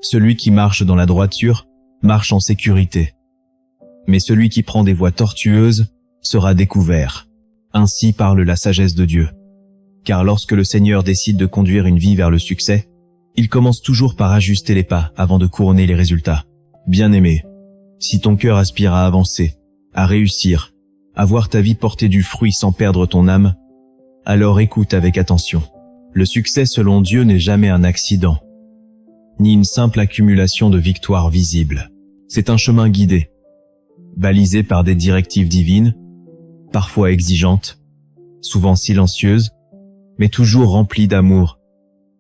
Celui qui marche dans la droiture marche en sécurité. Mais celui qui prend des voies tortueuses sera découvert. Ainsi parle la sagesse de Dieu. Car lorsque le Seigneur décide de conduire une vie vers le succès, il commence toujours par ajuster les pas avant de couronner les résultats. Bien-aimé, si ton cœur aspire à avancer, à réussir, à voir ta vie porter du fruit sans perdre ton âme, alors écoute avec attention. Le succès selon Dieu n'est jamais un accident, ni une simple accumulation de victoires visibles. C'est un chemin guidé, balisé par des directives divines, parfois exigeantes, souvent silencieuses, mais toujours remplies d'amour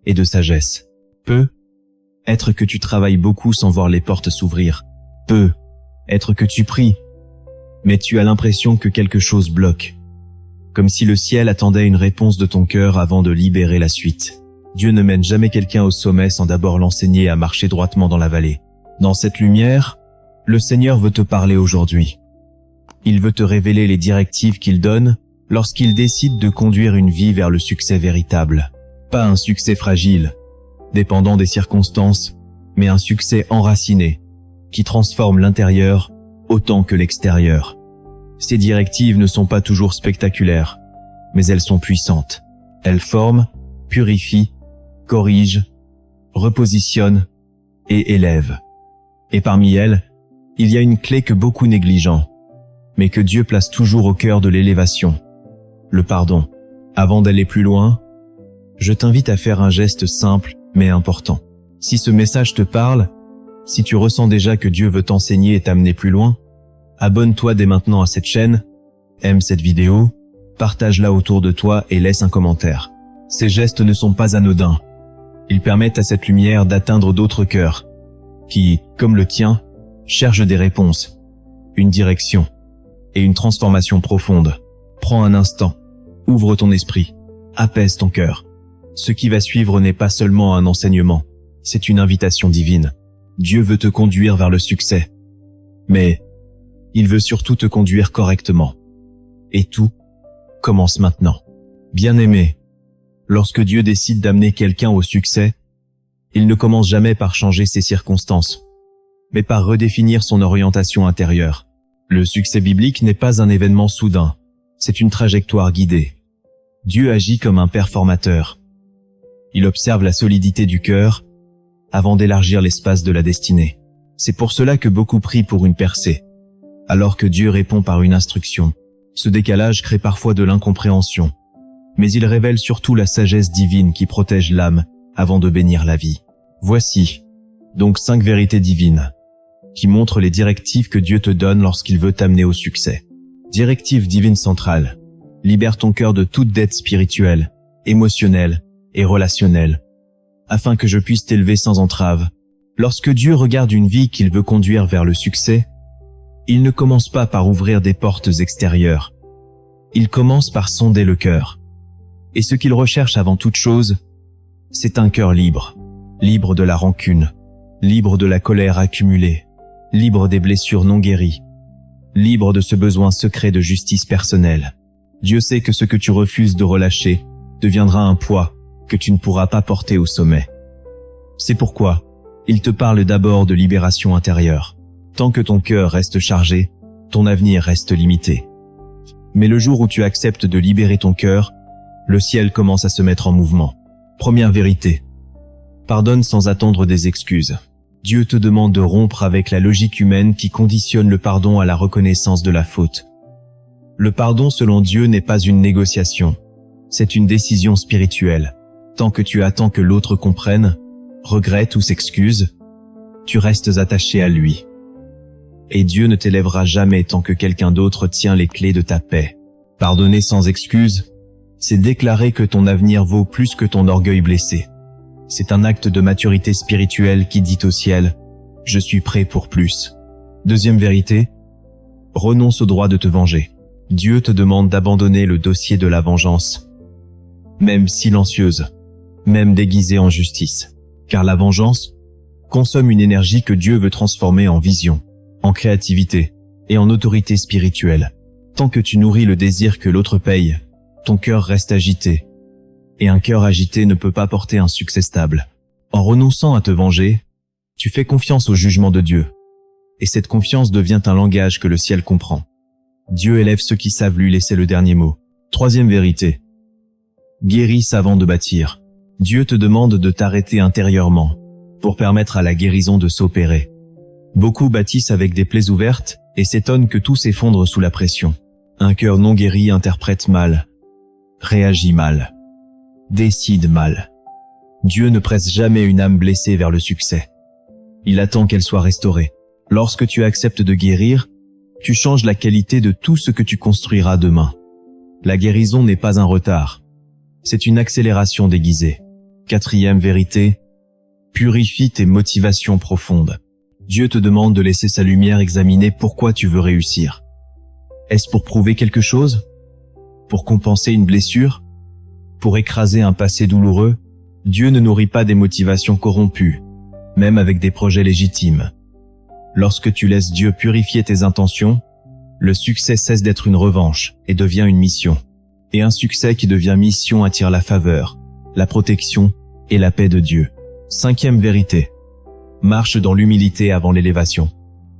et de sagesse. Peut être que tu travailles beaucoup sans voir les portes s'ouvrir. Peut être que tu pries, mais tu as l'impression que quelque chose bloque, comme si le ciel attendait une réponse de ton cœur avant de libérer la suite. Dieu ne mène jamais quelqu'un au sommet sans d'abord l'enseigner à marcher droitement dans la vallée. Dans cette lumière, le Seigneur veut te parler aujourd'hui. Il veut te révéler les directives qu'il donne lorsqu'il décide de conduire une vie vers le succès véritable. Pas un succès fragile, dépendant des circonstances, mais un succès enraciné, qui transforme l'intérieur autant que l'extérieur. Ces directives ne sont pas toujours spectaculaires, mais elles sont puissantes. Elles forment, purifient, corrigent, repositionnent et élèvent. Et parmi elles, il y a une clé que beaucoup négligent, mais que Dieu place toujours au cœur de l'élévation, le pardon. Avant d'aller plus loin, je t'invite à faire un geste simple mais important. Si ce message te parle, si tu ressens déjà que Dieu veut t'enseigner et t'amener plus loin, abonne-toi dès maintenant à cette chaîne, aime cette vidéo, partage-la autour de toi et laisse un commentaire. Ces gestes ne sont pas anodins. Ils permettent à cette lumière d'atteindre d'autres cœurs, qui, comme le tien, cherchent des réponses, une direction et une transformation profonde. Prends un instant, ouvre ton esprit, apaise ton cœur. Ce qui va suivre n'est pas seulement un enseignement, c'est une invitation divine. Dieu veut te conduire vers le succès, mais il veut surtout te conduire correctement. Et tout commence maintenant. Bien-aimé, lorsque Dieu décide d'amener quelqu'un au succès, il ne commence jamais par changer ses circonstances, mais par redéfinir son orientation intérieure. Le succès biblique n'est pas un événement soudain, c'est une trajectoire guidée. Dieu agit comme un père formateur. Il observe la solidité du cœur avant d'élargir l'espace de la destinée. C'est pour cela que beaucoup prient pour une percée, alors que Dieu répond par une instruction. Ce décalage crée parfois de l'incompréhension, mais il révèle surtout la sagesse divine qui protège l'âme avant de bénir la vie. Voici donc 5 vérités divines qui montrent les directives que Dieu te donne lorsqu'il veut t'amener au succès. Directive divine centrale. Libère ton cœur de toute dette spirituelle, émotionnelle et relationnelle, afin que je puisse t'élever sans entrave. Lorsque Dieu regarde une vie qu'il veut conduire vers le succès, il ne commence pas par ouvrir des portes extérieures. Il commence par sonder le cœur. Et ce qu'il recherche avant toute chose, c'est un cœur libre. Libre de la rancune, libre de la colère accumulée, libre des blessures non guéries, libre de ce besoin secret de justice personnelle. Dieu sait que ce que tu refuses de relâcher deviendra un poids que tu ne pourras pas porter au sommet. C'est pourquoi il te parle d'abord de libération intérieure. Tant que ton cœur reste chargé, ton avenir reste limité. Mais le jour où tu acceptes de libérer ton cœur, le ciel commence à se mettre en mouvement. Première vérité. Pardonne sans attendre des excuses. Dieu te demande de rompre avec la logique humaine qui conditionne le pardon à la reconnaissance de la faute. Le pardon selon Dieu n'est pas une négociation, c'est une décision spirituelle. Tant que tu attends que l'autre comprenne, regrette ou s'excuse, tu restes attaché à lui. Et Dieu ne t'élèvera jamais tant que quelqu'un d'autre tient les clés de ta paix. Pardonner sans excuse, c'est déclarer que ton avenir vaut plus que ton orgueil blessé. C'est un acte de maturité spirituelle qui dit au ciel « Je suis prêt pour plus ». Deuxième vérité, renonce au droit de te venger. Dieu te demande d'abandonner le dossier de la vengeance, même silencieuse, même déguisée en justice. Car la vengeance consomme une énergie que Dieu veut transformer en vision, en créativité et en autorité spirituelle. Tant que tu nourris le désir que l'autre paye, ton cœur reste agité. Et un cœur agité ne peut pas porter un succès stable. En renonçant à te venger, Tu fais confiance au jugement de Dieu. Et cette confiance devient un langage que le ciel comprend. Dieu élève ceux qui savent lui laisser le dernier mot. Troisième vérité. Guérisse avant de bâtir. Dieu te demande de t'arrêter intérieurement pour permettre à la guérison de s'opérer. Beaucoup bâtissent avec des plaies ouvertes et s'étonnent que tout s'effondre sous la pression. Un cœur non guéri interprète mal, réagit mal, décide mal. Dieu ne presse jamais une âme blessée vers le succès. Il attend qu'elle soit restaurée. Lorsque tu acceptes de guérir, tu changes la qualité de tout ce que tu construiras demain. La guérison n'est pas un retard. C'est une accélération déguisée. Quatrième vérité, purifie tes motivations profondes. Dieu te demande de laisser sa lumière examiner pourquoi tu veux réussir. Est-ce pour prouver quelque chose? Pour compenser une blessure? Pour écraser un passé douloureux? Dieu ne nourrit pas des motivations corrompues, même avec des projets légitimes. Lorsque tu laisses Dieu purifier tes intentions, le succès cesse d'être une revanche et devient une mission. Et un succès qui devient mission attire la faveur, la protection et la paix de Dieu. Cinquième vérité. Marche dans l'humilité avant l'élévation.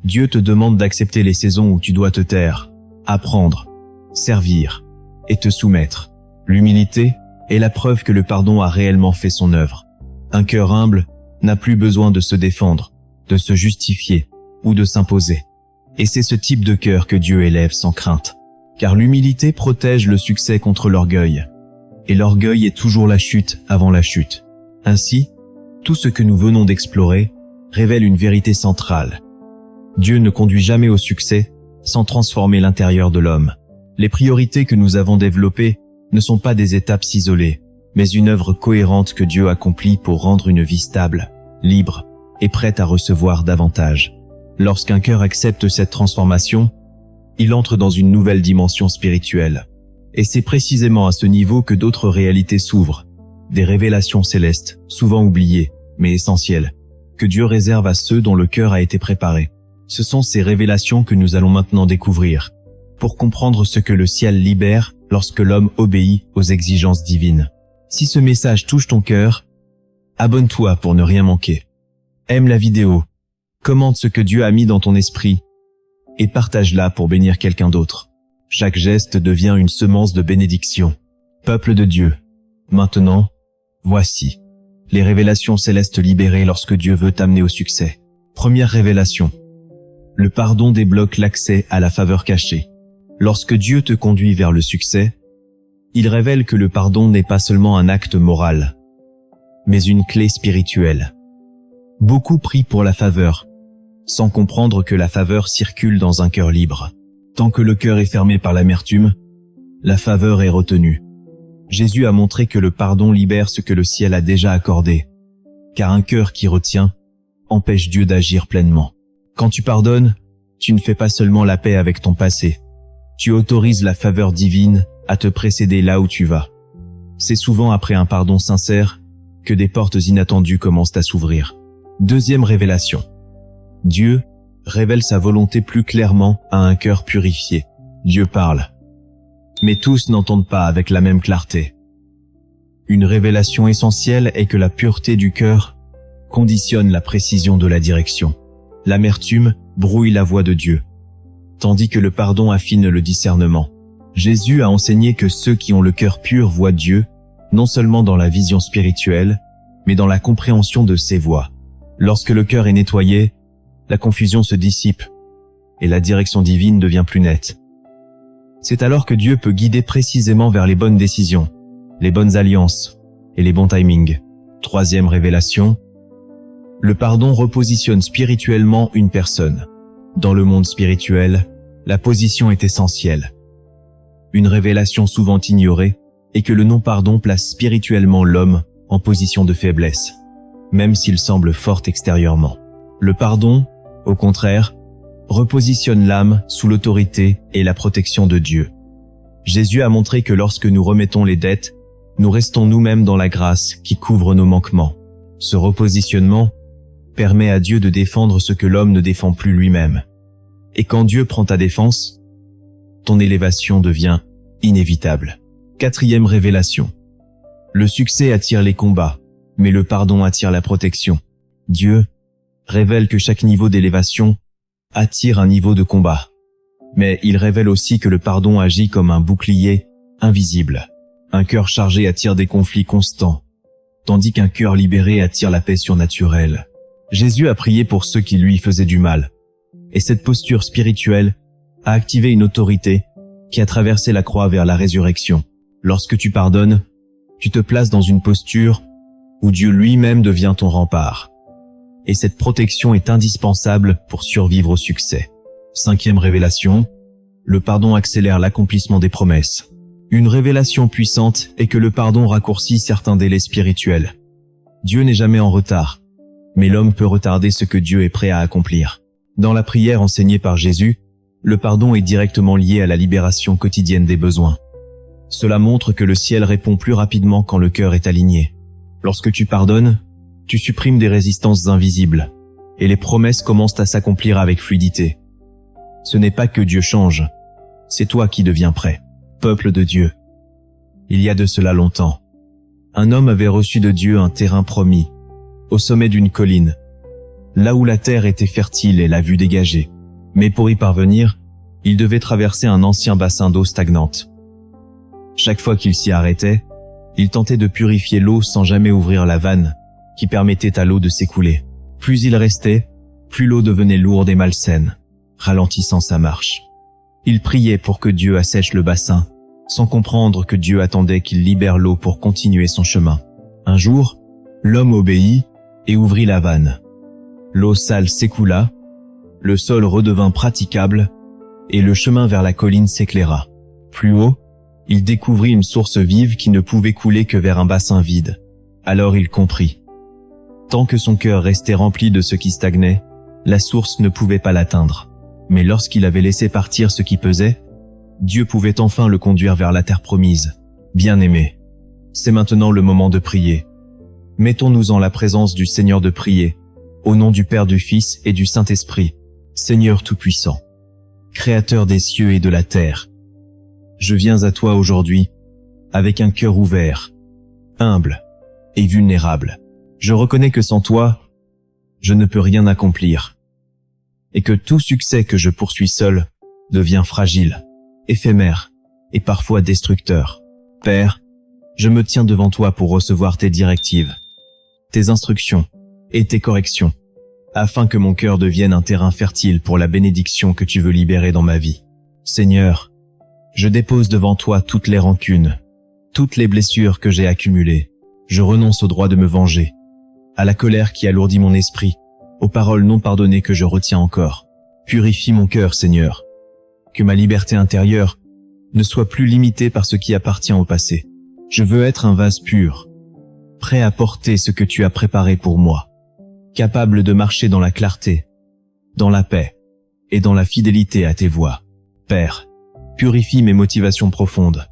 Dieu te demande d'accepter les saisons où tu dois te taire, apprendre, servir et te soumettre. L'humilité est la preuve que le pardon a réellement fait son œuvre. Un cœur humble n'a plus besoin de se défendre, de se justifier ou de s'imposer. Et c'est ce type de cœur que Dieu élève sans crainte. Car l'humilité protège le succès contre l'orgueil. Et l'orgueil est toujours la chute avant la chute. Ainsi, tout ce que nous venons d'explorer révèle une vérité centrale. Dieu ne conduit jamais au succès sans transformer l'intérieur de l'homme. Les priorités que nous avons développées ne sont pas des étapes isolées, mais une œuvre cohérente que Dieu accomplit pour rendre une vie stable, libre et prête à recevoir davantage. Lorsqu'un cœur accepte cette transformation, il entre dans une nouvelle dimension spirituelle. Et c'est précisément à ce niveau que d'autres réalités s'ouvrent, des révélations célestes, souvent oubliées, mais essentielles, que Dieu réserve à ceux dont le cœur a été préparé. Ce sont ces révélations que nous allons maintenant découvrir, pour comprendre ce que le ciel libère lorsque l'homme obéit aux exigences divines. Si ce message touche ton cœur, abonne-toi pour ne rien manquer. Aime la vidéo, commente ce que Dieu a mis dans ton esprit, et partage-la pour bénir quelqu'un d'autre. Chaque geste devient une semence de bénédiction. Peuple de Dieu, maintenant, voici les révélations célestes libérées lorsque Dieu veut t'amener au succès. Première révélation. Le pardon débloque l'accès à la faveur cachée. Lorsque Dieu te conduit vers le succès, il révèle que le pardon n'est pas seulement un acte moral, mais une clé spirituelle. Beaucoup prient pour la faveur, sans comprendre que la faveur circule dans un cœur libre. Tant que le cœur est fermé par l'amertume, la faveur est retenue. Jésus a montré que le pardon libère ce que le ciel a déjà accordé, car un cœur qui retient empêche Dieu d'agir pleinement. Quand tu pardonnes, tu ne fais pas seulement la paix avec ton passé, tu autorises la faveur divine à te précéder là où tu vas. C'est souvent après un pardon sincère que des portes inattendues commencent à s'ouvrir. Deuxième révélation. Dieu révèle sa volonté plus clairement à un cœur purifié. Dieu parle, mais tous n'entendent pas avec la même clarté. Une révélation essentielle est que la pureté du cœur conditionne la précision de la direction. L'amertume brouille la voix de Dieu, tandis que le pardon affine le discernement. Jésus a enseigné que ceux qui ont le cœur pur voient Dieu, non seulement dans la vision spirituelle, mais dans la compréhension de ses voies. Lorsque le cœur est nettoyé, la confusion se dissipe et la direction divine devient plus nette. C'est alors que Dieu peut guider précisément vers les bonnes décisions, les bonnes alliances et les bons timings. Troisième révélation. Le pardon repositionne spirituellement une personne. Dans le monde spirituel, la position est essentielle. Une révélation souvent ignorée est que le non-pardon place spirituellement l'homme en position de faiblesse, même s'il semble fort extérieurement. Le pardon, au contraire, repositionne l'âme sous l'autorité et la protection de Dieu. Jésus a montré que lorsque nous remettons les dettes, nous restons nous-mêmes dans la grâce qui couvre nos manquements. Ce repositionnement permet à Dieu de défendre ce que l'homme ne défend plus lui-même. Et quand Dieu prend ta défense, ton élévation devient inévitable. Quatrième révélation. Le succès attire les combats, mais le pardon attire la protection. Dieu révèle que chaque niveau d'élévation attire un niveau de combat. Mais il révèle aussi que le pardon agit comme un bouclier invisible. Un cœur chargé attire des conflits constants, tandis qu'un cœur libéré attire la paix surnaturelle. Jésus a prié pour ceux qui lui faisaient du mal, et cette posture spirituelle a activé une autorité qui a traversé la croix vers la résurrection. Lorsque tu pardonnes, tu te places dans une posture où Dieu lui-même devient ton rempart. Et cette protection est indispensable pour survivre au succès. 5e révélation, le pardon accélère l'accomplissement des promesses. Une révélation puissante est que le pardon raccourcit certains délais spirituels. Dieu n'est jamais en retard, mais l'homme peut retarder ce que Dieu est prêt à accomplir. Dans la prière enseignée par Jésus, le pardon est directement lié à la libération quotidienne des besoins. Cela montre que le ciel répond plus rapidement quand le cœur est aligné. Lorsque tu pardonnes, tu supprimes des résistances invisibles, et les promesses commencent à s'accomplir avec fluidité. Ce n'est pas que Dieu change, c'est toi qui deviens prêt. Peuple de Dieu. Il y a de cela longtemps, un homme avait reçu de Dieu un terrain promis, au sommet d'une colline, là où la terre était fertile et la vue dégagée. Mais pour y parvenir, il devait traverser un ancien bassin d'eau stagnante. Chaque fois qu'il s'y arrêtait, il tentait de purifier l'eau sans jamais ouvrir la vanne qui permettait à l'eau de s'écouler. Plus il restait, plus l'eau devenait lourde et malsaine, ralentissant sa marche. Il priait pour que Dieu assèche le bassin, sans comprendre que Dieu attendait qu'il libère l'eau pour continuer son chemin. Un jour, l'homme obéit et ouvrit la vanne. L'eau sale s'écoula, le sol redevint praticable et le chemin vers la colline s'éclaira. Plus haut, il découvrit une source vive qui ne pouvait couler que vers un bassin vide. Alors il comprit. Tant que son cœur restait rempli de ce qui stagnait, la source ne pouvait pas l'atteindre. Mais lorsqu'il avait laissé partir ce qui pesait, Dieu pouvait enfin le conduire vers la terre promise. Bien-aimé, c'est maintenant le moment de prier. Mettons-nous en la présence du Seigneur de prier, au nom du Père, du Fils et du Saint-Esprit. Seigneur Tout-Puissant, Créateur des cieux et de la terre, je viens à toi aujourd'hui avec un cœur ouvert, humble et vulnérable. Je reconnais que sans toi, je ne peux rien accomplir, et que tout succès que je poursuis seul devient fragile, éphémère et parfois destructeur. Père, je me tiens devant toi pour recevoir tes directives, tes instructions et tes corrections, afin que mon cœur devienne un terrain fertile pour la bénédiction que tu veux libérer dans ma vie. Seigneur, je dépose devant toi toutes les rancunes, toutes les blessures que j'ai accumulées. Je renonce au droit de me venger, à la colère qui alourdit mon esprit, aux paroles non pardonnées que je retiens encore. Purifie mon cœur, Seigneur, que ma liberté intérieure ne soit plus limitée par ce qui appartient au passé. Je veux être un vase pur, prêt à porter ce que tu as préparé pour moi, capable de marcher dans la clarté, dans la paix et dans la fidélité à tes voies. Père, purifie mes motivations profondes.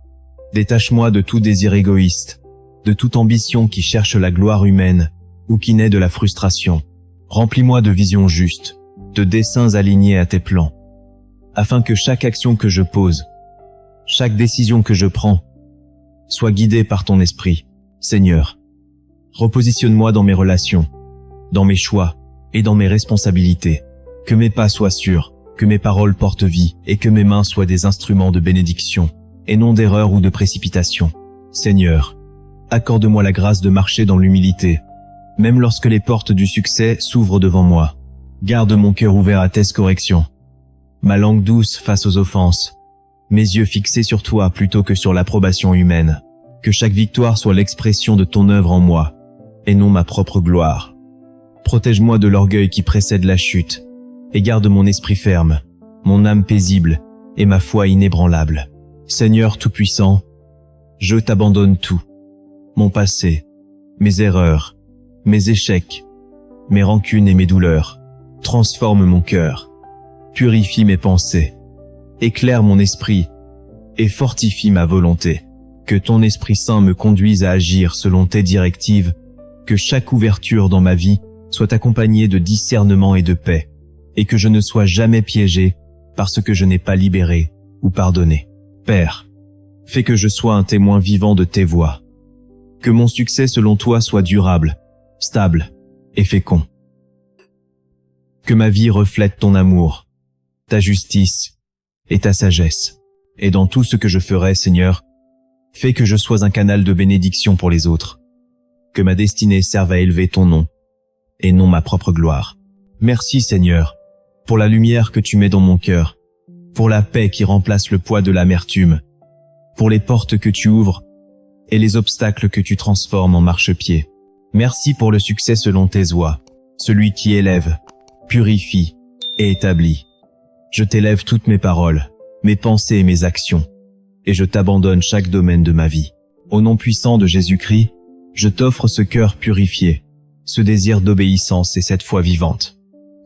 Détache-moi de tout désir égoïste, de toute ambition qui cherche la gloire humaine ou qui naît de la frustration. Remplis-moi de visions justes, de desseins alignés à tes plans, afin que chaque action que je pose, chaque décision que je prends, soit guidée par ton esprit. Seigneur, repositionne-moi dans mes relations, dans mes choix et dans mes responsabilités. Que mes pas soient sûrs, que mes paroles portent vie et que mes mains soient des instruments de bénédiction et non d'erreur ou de précipitation. Seigneur, accorde-moi la grâce de marcher dans l'humilité, même lorsque les portes du succès s'ouvrent devant moi. Garde mon cœur ouvert à tes corrections, ma langue douce face aux offenses, mes yeux fixés sur toi plutôt que sur l'approbation humaine. Que chaque victoire soit l'expression de ton œuvre en moi, et non ma propre gloire. Protège-moi de l'orgueil qui précède la chute, et garde mon esprit ferme, mon âme paisible et ma foi inébranlable. Seigneur Tout-Puissant, je t'abandonne tout, mon passé, mes erreurs, mes échecs, mes rancunes et mes douleurs. Transforme mon cœur, purifie mes pensées, éclaire mon esprit et fortifie ma volonté. Que ton Esprit Saint me conduise à agir selon tes directives, que chaque ouverture dans ma vie soit accompagnée de discernement et de paix, et que je ne sois jamais piégé par ce que je n'ai pas libéré ou pardonné. Père, fais que je sois un témoin vivant de tes voies. Que mon succès selon toi soit durable, stable et fécond. Que ma vie reflète ton amour, ta justice et ta sagesse. Et dans tout ce que je ferai, Seigneur, fais que je sois un canal de bénédiction pour les autres. Que ma destinée serve à élever ton nom, et non ma propre gloire. Merci, Seigneur, pour la lumière que tu mets dans mon cœur, pour la paix qui remplace le poids de l'amertume, pour les portes que tu ouvres et les obstacles que tu transformes en marchepied. Merci pour le succès selon tes voies, celui qui élève, purifie et établit. Je t'élève toutes mes paroles, mes pensées et mes actions, et je t'abandonne chaque domaine de ma vie. Au nom puissant de Jésus-Christ, je t'offre ce cœur purifié, ce désir d'obéissance et cette foi vivante.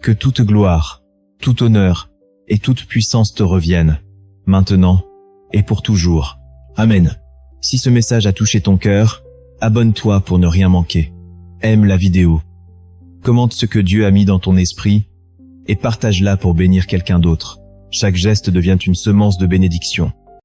Que toute gloire, tout honneur et toute puissance te reviennent, maintenant et pour toujours. Amen. Si ce message a touché ton cœur, abonne-toi pour ne rien manquer. Aime la vidéo. Commente ce que Dieu a mis dans ton esprit et partage-la pour bénir quelqu'un d'autre. Chaque geste devient une semence de bénédiction.